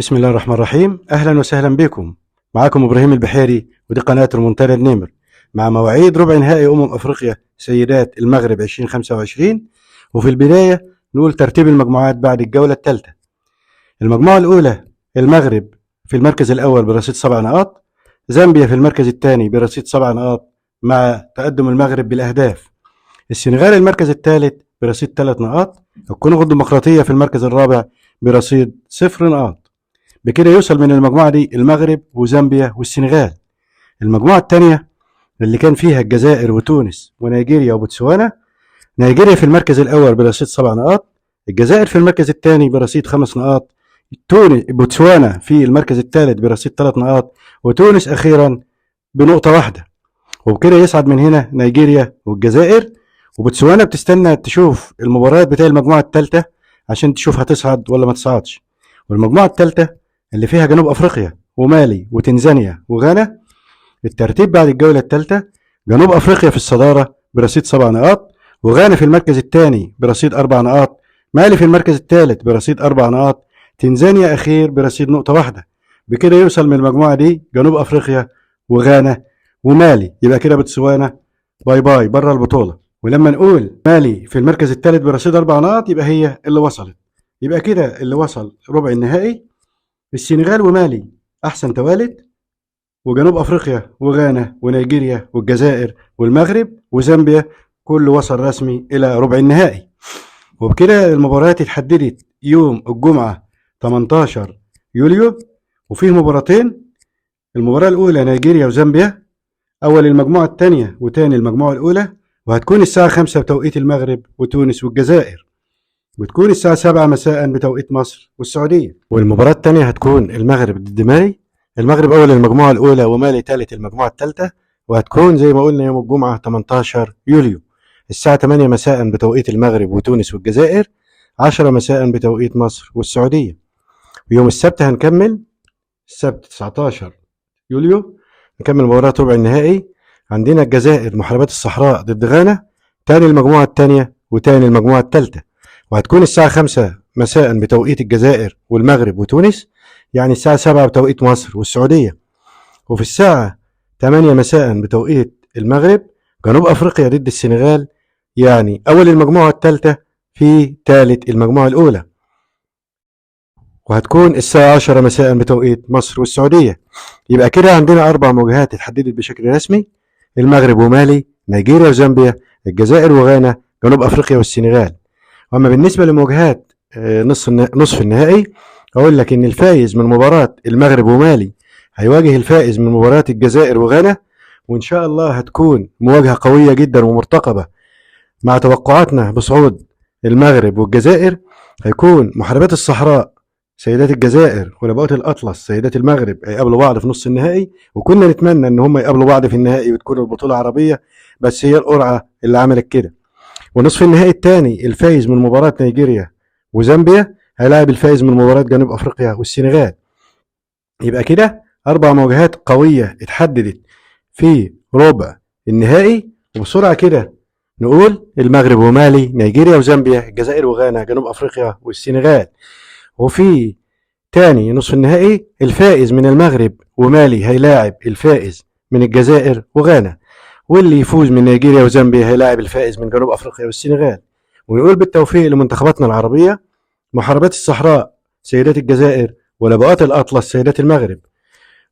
بسم الله الرحمن الرحيم. أهلا وسهلا بكم. معكم إبراهيم البحيري، ودي قناة المنتدى النمر مع مواعيد ربع نهائي أفريقيا سيدات المغرب 2025. وفي البداية نقول ترتيب المجموعات بعد الجولة الثالثة. المجموعة الأولى المغرب في المركز الأول برصيد 7 نقاط، زامبيا في المركز الثاني برصيد 7 نقاط مع تقدم المغرب بالأهداف، السنغال المركز الثالث برصيد 3 نقاط، الكونغو الديمقراطية في المركز الرابع برصيد 0 نقاط. بكده يوصل من المجموعة دي المغرب وزامبيا والسنغال. المجموعة الثانية اللي كان فيها الجزائر وتونس ونيجيريا وبوتسوانا، نيجيريا في المركز الأول برصيد 7 نقاط، الجزائر في المركز الثاني برصيد 5 نقاط، بوتسوانا في المركز الثالث برصيد 3 نقاط، وتونس أخيرا بنقطة واحدة. وبكده يصعد من هنا نيجيريا والجزائر، وبوتسوانا بتستنى تشوف المباريات بتاع المجموعة الثالثة عشان تشوف هتصعد ولا ما تصعدش. والمجموعة الثالثة اللي فيها جنوب أفريقيا ومالي وتنزانيا وغانا، الترتيب بعد الجولة الثالثة: جنوب أفريقيا في الصدارة برصيد 7 نقاط، وغانا في المركز الثاني برصيد 4 نقاط، مالي في المركز الثالث برصيد 4 نقاط، تنزانيا أخير برصيد نقطة واحدة. بكده يوصل من المجموعة دي جنوب أفريقيا وغانا ومالي. يبقى كده بوتسوانا باي باي بره البطولة. ولما نقول مالي في المركز الثالث برصيد 4 نقاط يبقى هي اللي وصلت. يبقى كده اللي وصل ربع النهائي السنغال ومالي أحسن توالد، وجنوب أفريقيا وغانا ونيجيريا والجزائر والمغرب وزامبيا كله وصل رسمي إلى ربع النهائي. وبكده المباريات اتحددت يوم الجمعة 18 يوليو، وفيه مباراتين. المباراة الأولى نيجيريا وزامبيا، أول المجموعة الثانية وتاني المجموعة الأولى، وهتكون الساعة 5 بتوقيت المغرب وتونس والجزائر، بتكون الساعة 7 مساء بتوقيت مصر والسعودية. والمباراة الثانية هتكون المغرب ضد مالي، المغرب أول المجموعة الأولى ومالي ثالث المجموعة الثالثة، وهتكون زي ما قلنا يوم الجمعة 18 يوليو الساعة 8 مساء بتوقيت المغرب وتونس والجزائر، 10 مساء بتوقيت مصر والسعودية. ويوم السبت هنكمل السبت 19 يوليو نكمل مباراة ربع النهائي. عندنا الجزائر محاربات الصحراء ضد غانا، تاني المجموعة الثانية وتاني المجموعة الثالثة، وهتكون الساعة 5 مساء بتوقيت الجزائر والمغرب وتونس، يعني الساعة 7 بتوقيت مصر والسعودية. وفي الساعة 8 مساء بتوقيت المغرب جنوب أفريقيا ضد السنغال، يعني أول المجموعة الثالثة في ثالث المجموعة الأولى، وهتكون الساعة 10 مساء بتوقيت مصر والسعودية. يبقى كده عندنا 4 مواجهات اتحددت بشكل رسمي: المغرب ومالي، نيجيريا وزامبيا، الجزائر وغانا، جنوب أفريقيا والسنغال. وأما بالنسبة لمواجهات نصف النهائي، أقول لك إن الفائز من مباراة المغرب ومالي هيواجه الفائز من مباراة الجزائر وغانا، وإن شاء الله هتكون مواجهة قوية جدا ومرتقبة. مع توقعاتنا بصعود المغرب والجزائر، هيكون محاربات الصحراء سيدات الجزائر ولبقات الأطلس سيدات المغرب هيقابلوا بعض في نص النهائي، وكنا نتمنى إن هم يقابلوا بعض في النهائي وتكون البطولة عربية، بس هي القرعة اللي عملت كده. ونصف النهائي الثاني الفائز من مباراة نيجيريا وزامبيا هيلاعب الفائز من مباراة جنوب أفريقيا والسنغال. يبقى كده 4 مواجهات قوية اتحددت في ربع النهائي. وبسرعة كده نقول المغرب ومالي، نيجيريا وزامبيا، الجزائر وغانا، جنوب أفريقيا والسنغال. وفي تاني نصف النهائي الفائز من المغرب ومالي هيلاعب الفائز من الجزائر وغانا، واللي يفوز من نيجيريا وزامبيا هيلاعب الفائز من جنوب أفريقيا والسنغال. ونقول بالتوفيق لمنتخباتنا العربية: محاربات الصحراء سيدات الجزائر ولبقات الأطلس سيدات المغرب.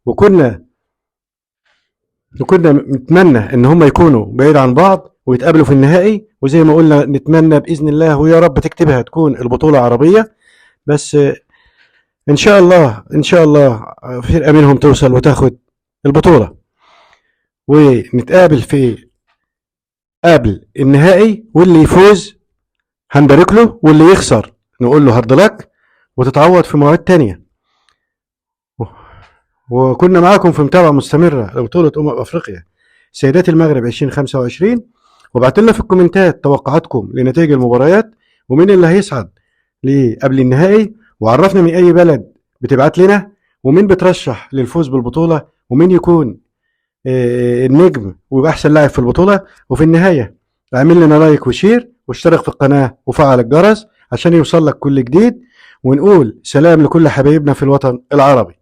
وكنا نتمنى ان هم يكونوا بعيد عن بعض ويتقابلوا في النهائي، وزي ما قلنا نتمنى بإذن الله ويا رب تكتبها تكون البطولة عربية، بس ان شاء الله فرقة منهم توصل وتاخد البطولة، ونتقابل في قبل النهائي، واللي يفوز هنبارك له، واللي يخسر نقول له هارد لك وتتعوض في مواعيد تانية. وكنا معاكم في متابعة مستمرة لبطولة أفريقيا سيدات المغرب 2025، وبعتوا لنا في الكومنتات توقعاتكم لنتائج المباريات ومين اللي هيصعد قبل النهائي، وعرفنا من أي بلد بتبعت لنا، ومين بترشح للفوز بالبطولة، ومين يكون النجم ويبقى أحسن لاعب في البطولة. وفي النهاية اعمل لنا لايك وشير واشترك في القناة وفعل الجرس عشان يوصل لك كل جديد، ونقول سلام لكل حبايبنا في الوطن العربي.